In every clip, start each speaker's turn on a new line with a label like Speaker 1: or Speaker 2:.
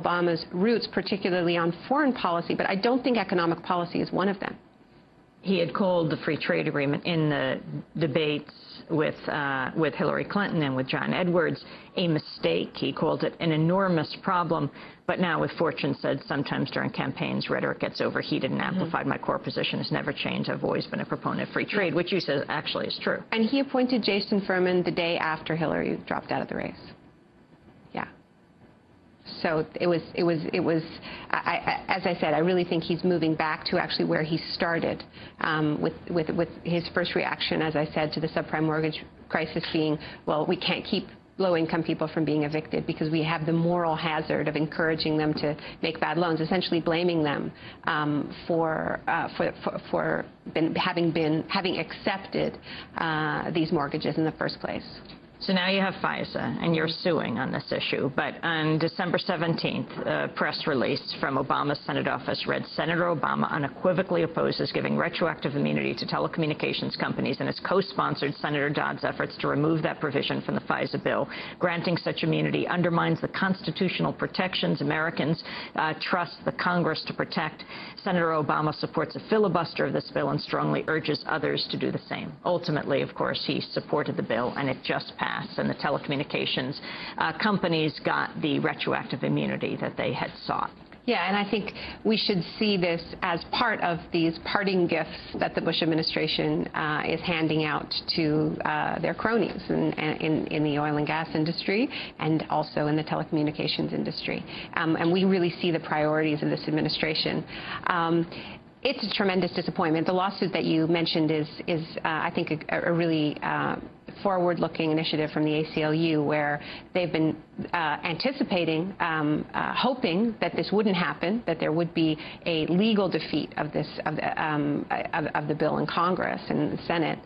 Speaker 1: Obama's roots, particularly on foreign policy, but I don't think economic policy is one of them.
Speaker 2: He had called the free trade agreement in the debates with Hillary Clinton and with John Edwards a mistake. He called it an enormous problem. But now, with Fortune said, sometimes during campaigns, rhetoric gets overheated and amplified. My core position has never changed. I've always been a proponent of free trade, which you said actually is true.
Speaker 1: And he appointed Jason Furman the day after Hillary dropped out of the race. Yeah. So as I said, I really think he's moving back to actually where he started with his first reaction, as I said, to the subprime mortgage crisis being, well, we can't keep low-income people from being evicted because we have the moral hazard of encouraging them to make bad loans, essentially blaming them for having accepted these mortgages in the first place.
Speaker 2: So now you have FISA, and you're suing on this issue. But on December 17th, a press release from Obama's Senate office read, Senator Obama unequivocally opposes giving retroactive immunity to telecommunications companies and has co-sponsored Senator Dodd's efforts to remove that provision from the FISA bill. Granting such immunity undermines the constitutional protections Americans trust the Congress to protect. Senator Obama supports a filibuster of this bill and strongly urges others to do the same. Ultimately, of course, he supported the bill, and it just passed. And the telecommunications companies got the retroactive immunity that they had sought.
Speaker 1: Yeah, and I think we should see this as part of these parting gifts that the Bush administration is handing out to their cronies in the oil and gas industry and also in the telecommunications industry. And we really see the priorities of this administration. It's a tremendous disappointment. The lawsuit that you mentioned is I think, a really forward-looking initiative from the ACLU, where they've been anticipating, hoping that this wouldn't happen, that there would be a legal defeat of the bill in Congress and the Senate.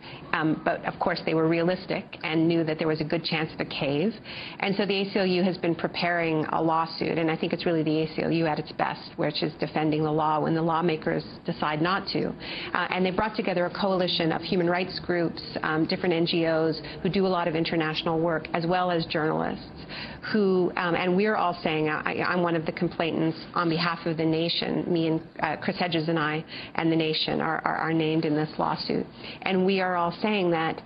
Speaker 1: But of course, they were realistic and knew that there was a good chance of a cave. And so the ACLU has been preparing a lawsuit, and I think it's really the ACLU at its best, which is defending the law when the lawmakers decide not to. And they brought together a coalition of human rights groups, different NGOs who do a lot of international work, as well as journalists who, and we're all saying, I'm one of the complainants on behalf of the nation. Me and Chris Hedges and I and the nation are named in this lawsuit. And we are all saying that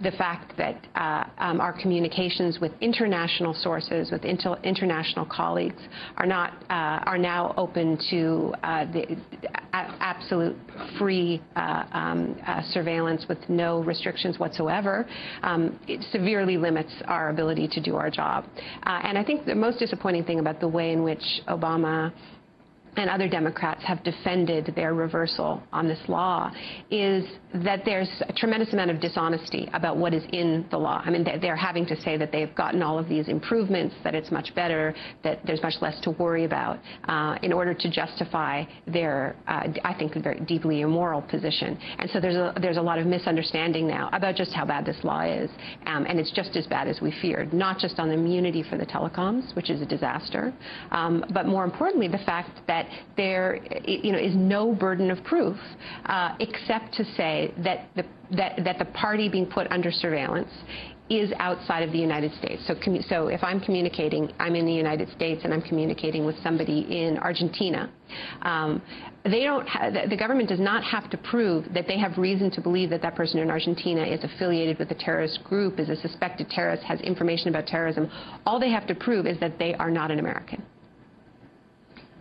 Speaker 1: the fact that our communications with international sources, with international colleagues, are now open to the absolute free surveillance with no restrictions whatsoever, it severely limits our ability to do our job. And I think the most disappointing thing about the way in which Obama and other Democrats have defended their reversal on this law is that there's a tremendous amount of dishonesty about what is in the law. I mean, they're having to say that they've gotten all of these improvements, that it's much better, that there's much less to worry about in order to justify their, I think, very deeply immoral position. And so there's a lot of misunderstanding now about just how bad this law is. And it's just as bad as we feared, not just on immunity for the telecoms, which is a disaster, but more importantly, the fact that there is no burden of proof except to say that the party being put under surveillance is outside of the United States. So if I'm communicating, I'm in the United States and I'm communicating with somebody in Argentina, the government does not have to prove that they have reason to believe that that person in Argentina is affiliated with a terrorist group, is a suspected terrorist, has information about terrorism. All they have to prove is that they are not an American.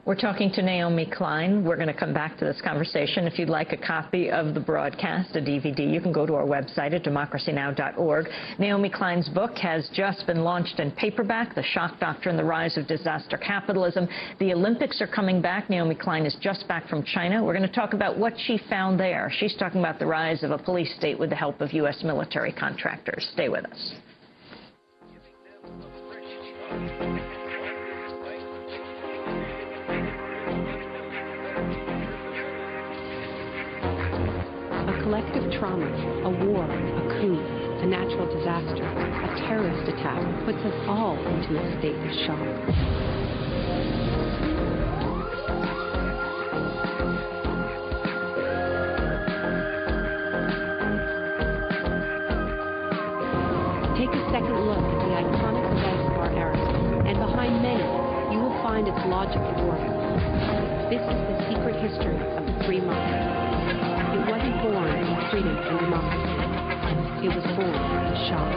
Speaker 2: We're talking to Naomi Klein. We're going to come back to this conversation. If you'd like a copy of the broadcast, a DVD, you can go to our website at democracynow.org. Naomi Klein's book has just been launched in paperback, The Shock Doctrine, The Rise of Disaster Capitalism. The Olympics are coming back. Naomi Klein is just back from China. We're going to talk about what she found there. She's talking about the rise of a police state with the help of U.S. military contractors. Stay with us.
Speaker 1: Collective trauma, a war, a coup, a natural disaster, a terrorist attack puts us all into a state of shock. Take a second look at the iconic events of our era, and behind many, you will find find its logical orbit. This is the secret history of the free market. It wasn't born in freedom and democracy. It was born in shock.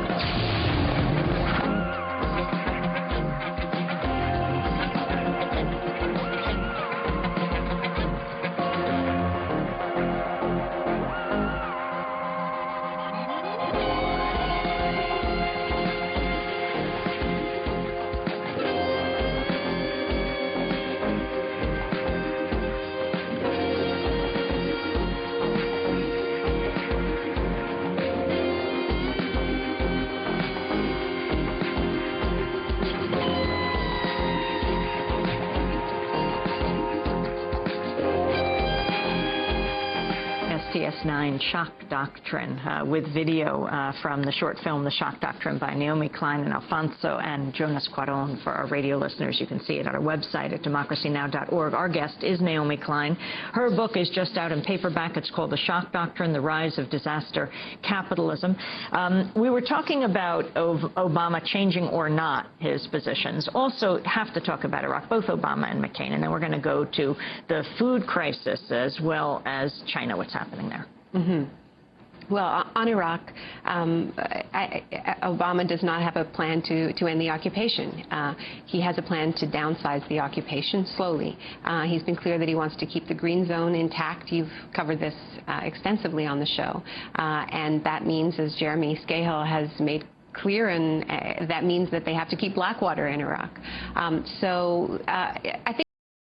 Speaker 2: CS9 Shock Doctrine with video from the short film The Shock Doctrine by Naomi Klein and Alfonso and Jonas Cuaron. For our radio listeners, you can see it at our website at democracynow.org. Our guest is Naomi Klein. Her book is just out in paperback. It's called The Shock Doctrine, The Rise of Disaster Capitalism. We were talking about Obama changing or not his positions. Also have to talk about Iraq, both Obama and McCain, and then we're going to go to the food crisis as well as China, what's happening there.
Speaker 1: Mm-hmm. Well, on Iraq, Obama does not have a plan to end the occupation. He has a plan to downsize the occupation slowly. He's been clear that he wants to keep the green zone intact. You've covered this extensively on the show. And that means, as Jeremy Scahill has made clear, and that means that they have to keep Blackwater in Iraq. I think